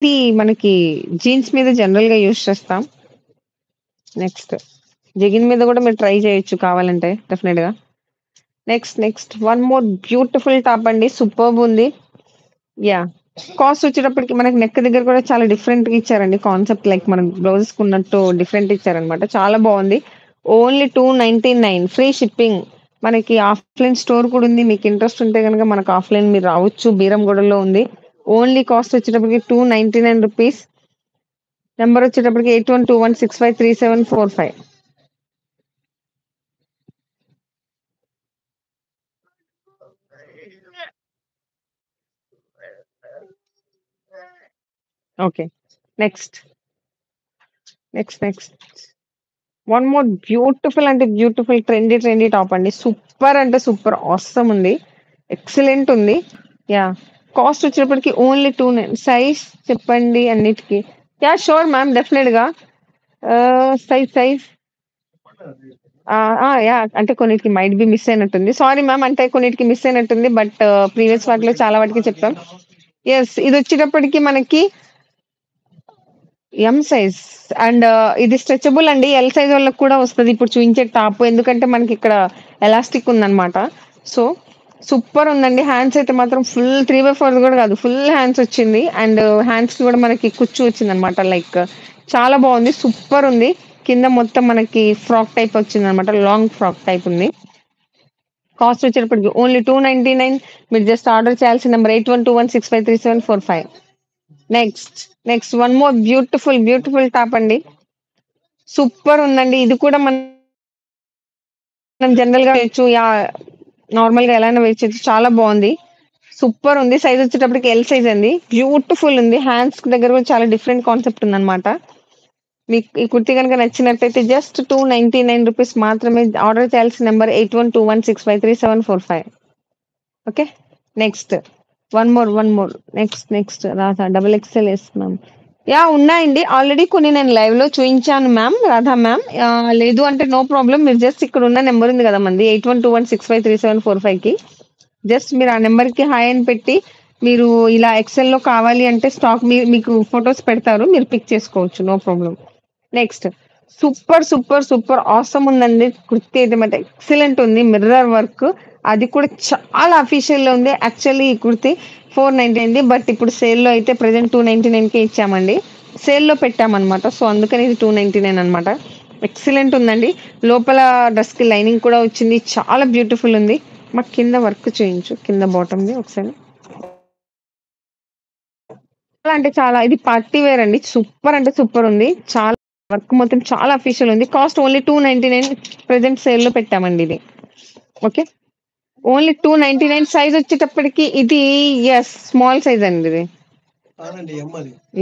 ఇది మనకి జీన్స్ మీద జనరల్‌గా యూజ్ చేస్తాం. నెక్స్ట్ జెగిన్ మీద గూడా మీరు ట్రై చేయొచ్చు కావాలంటే డెఫినెట్‌గా. Next one more beautiful top అండి. సూపర్బుంది. యాహ్! కాస్ట్ వచ్చేటప్పటికి మనకి నెక్ దగ్గర కూడా చాలా డిఫరెంట్‌గా ఇచ్చారండి. కాన్సెప్ట్ లైక్ మనం బ్లౌజెస్‌కున్నట్టు డిఫరెంట్ ఇచ్చారనమాట. చాలా బావుంది. Only 299 free shipping. మనకి ఆఫ్‌లైన్ స్టోర్ కూడా ఉంది. మీకు ఇంట్రెస్ట్ ఉంటే గనుక మనకు ఆఫ్‌లైన్ మీరు రావచ్చు. బీరంగూడలో ఉంది. ఓన్లీ కాస్ట్ వచ్చేటప్పటికి రూ. 299. నంబర్ వచ్చేటప్పటికి 8121653745. Okay. Next. Next. One more beautiful అంటే బ్యూటిఫుల్ ట్రెండీ టాప్ అండి. సూపర్ అంటే సూపర్ ఆసమ్ ఉంది. ఎక్సలెంట్ ఉంది. యాహ్! కాస్ట్ వచ్చేటప్పటికి ఓన్లీ 29 సైజ్ చెప్పండి అన్నిటికి. యాహ్! షూర్ మ్యామ్ డెఫినిట్‌గా. Size yeah! అంటే కొన్నిటికి మైట్ బి మిస్ అయినట్టుంది. సారీ మ్యామ్ అంటే కొన్నిటికి మిస్ అయినట్టుంది. బట్ ప్రీవియస్ వాటిలో చాలా వాటికి చెప్పాం. యెస్. ఇదొచ్చేటప్పటికి మనకి ఎమ్ సైజ్ అండ్ ఇది స్ట్రెచబుల్ అండి. ఎల్ సైజ్ వాళ్ళకి కూడా వస్తది. ఇప్పుడు చూయించే టాప్. ఎందుకంటే మనకిక్కడ ఎలాస్టిక్ ఉందన్నమాట. సో, సూపర్ ఉందండి. హ్యాండ్స్ అయితే మాత్రం ఫుల్ 3/4 కూడా కాదు. ఫుల్ హ్యాండ్స్ వచ్చింది. అండ్ హ్యాండ్స్‌కి కూడా మనకి కుచ్చు వచ్చిందన్నమాట. లైక్ చాలా బావుంది. సూపర్ ఉంది. కింద మొత్తం మనకి ఫ్రాక్ టైప్ వచ్చిందన్నమాట. లాంగ్ ఫ్రాక్ టైప్ ఉంది. కాస్ట్ వచ్చేటప్పటికి ఓన్లీ 299. మీరు జస్ట్ ఆర్డర్ చేయాల్సిన number 8121653745. Next. One more beautiful top అండి. సూపర్ ఉందండి. ఇది కూడా మనం జనరల్‌గా వేయొచ్చు. యాహ్! నార్మల్‌గా ఎలా అయినా వేయొచ్చు. చాలా బావుంది. సూపర్ ఉంది. సైజ్ వచ్చేటప్పటికి ఎల్ సైజ్ అండి. బ్యూటిఫుల్ ఉంది. హ్యాండ్స్ దగ్గర కూడా చాలా డిఫరెంట్ కాన్సెప్ట్ ఉందన్నమాట. మీకు ఈ కుర్తీ గనుక నచ్చినట్టయితే జస్ట్ రూ. 299 మాత్రమే. ఆర్డర్ చేయాల్సిన number 8121653745. Okay. Next. One more. Next Radha double XL యేస్తున్నాం. యాహ్! ఉన్నాయండి. ఆల్రెడీ కొన్ని నేను లైవ్‌లో చూయించాను మ్యామ్. రాధా మ్యామ్. లేదు అంటే నో ప్రాబ్లమ్. మీరు జస్ట్ ఇక్కడున్న నంబర్ ఉంది గదా! మనది 8121653745కి జస్ట్ మీరు ఆ నంబర్‌కి హాయ్ అని పెట్టి, మీరు ఇలా ఎక్సెల్‌లో కావాలి అంటే స్టాక్ మీకు ఫోటోస్ పెడతారు. మీరు పిక్ చేసుకోవచ్చు. No problem. Next. Super awesome ఉందండి. కుర్తీ అయితే మాత్రం ఎక్సలెంట్ ఉంది. Mirror work. అది కూడా చాలా అఫీషియల్‌గా ఉంది. యాక్చువల్లీ ఈ కుర్తీ 499 బట్ ఇప్పుడు సేల్‌లో అయితే ప్రెజెంట్ 299కే ఇచ్చామండి. సేల్‌లో పెట్టామన్నమాట. సో, అందుకని ఇది 299 అన్నమాట. ఎక్సలెంట్ ఉందండి. లోపల డ్రెస్‌కి లైనింగ్ కూడా వచ్చింది. చాలా బ్యూటిఫుల్ ఉంది. మాకు కింద వర్క్ చేయించు. కింద బాటమ్‌ది ఒకసారి. చాలా అంటే చాలా ఇది పార్టీ వేర్ అండి. సూపర్ అంటే సూపర్ ఉంది. చాలా వర్క్ మొత్తం చాలా అఫీషియల్ ఉంది. కాస్ట్ ఓన్లీ 299 ప్రెజెంట్ సేల్‌లో పెట్టామండి ఇది. ఓకే. ఓన్లీ 299 సైజ్ వచ్చేటప్పటికి ఇది యెస్ స్మాల్ సైజ్ అండి ఇది.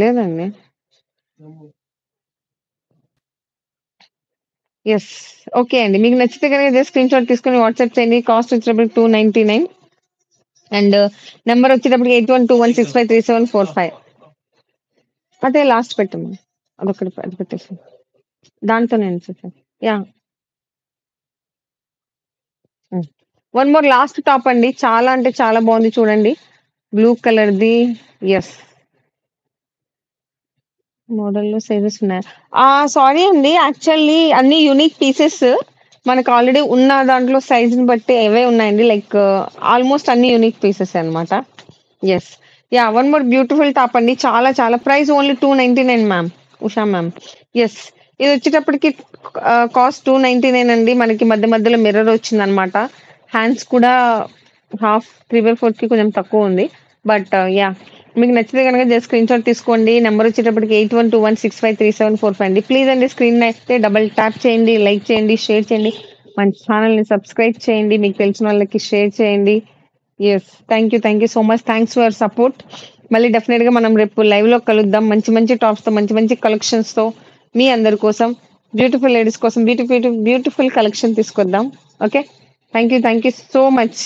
లేదండి. యెస్. ఓకే అండి. మీకు నచ్చితే గనుక జస్ట్ స్క్రీన్‌షాట్ తీసుకొని వాట్సాప్ చేయండి. కాస్ట్ వచ్చేటప్పటికి 299 అండ్ నంబర్ వచ్చేటప్పటికి 8121653745. అదే లాస్ట్ పెట్టమ్మా. అది పెట్టేసేయి. దాంతోనే చేసేయి. యాహ్! హ్మ్. వన్ మోర్ లాస్ట్ టాప్ అండి. చాలా అంటే చాలా బావుంది చూడండి. బ్లూ కలర్‌ది. యెస్. మోడల్‌లో సైజెస్ ఉన్నాయా? సారీ అండి. యాక్చువల్లీ అన్ని యూనిక్ పీసెస్ మనకు ఆల్రెడీ ఉన్న దాంట్లో సైజ్‌ని బట్టి అవే ఉన్నాయండి. లైక్ ఆల్‌మోస్ట్ అన్ని యూనిక్ పీసెసే అన్నమాట. Yes. Yeah! One more beautiful top అండి. చాలా price only 299 ma'am. Usha ma'am. Yes. ఇదొచ్చేటప్పటికి కాస్ట్ 299 అండి. మనకి మధ్యలో మిర్రర్ వచ్చిందన్నమాట. హ్యాండ్స్ కూడా హాఫ్ 3/4కి కొంచెం తక్కువుంది. But yeah! మీకు నచ్చితే గనుక జస్ట్ స్క్రీన్‌షాట్ తీసుకోండి. నంబర్ వచ్చేటప్పటికి 8121653745 అండి. ప్లీజ్ అండి స్క్రీన్ అయితే డబుల్ ట్యాప్ చేయండి, లైక్ చేయండి, షేర్ చేయండి. మన ఛానెల్‌ని సబ్స్క్రైబ్ చేయండి. మీకు తెలిసిన వాళ్ళకి షేర్ చేయండి. Yes. Thank you so much. Thanks for your support. మళ్ళీ డెఫినిట్‌గా మనం రేపు లైవ్‌లో కలుద్దాం. మంచి టాప్స్‌తో, మంచి కలెక్షన్స్‌తో మీ అందరి కోసం బ్యూటిఫుల్ లేడీస్ కోసం బ్యూటిఫుల్ కలెక్షన్ తీసుకొద్దాం. Okay. Thank you so much.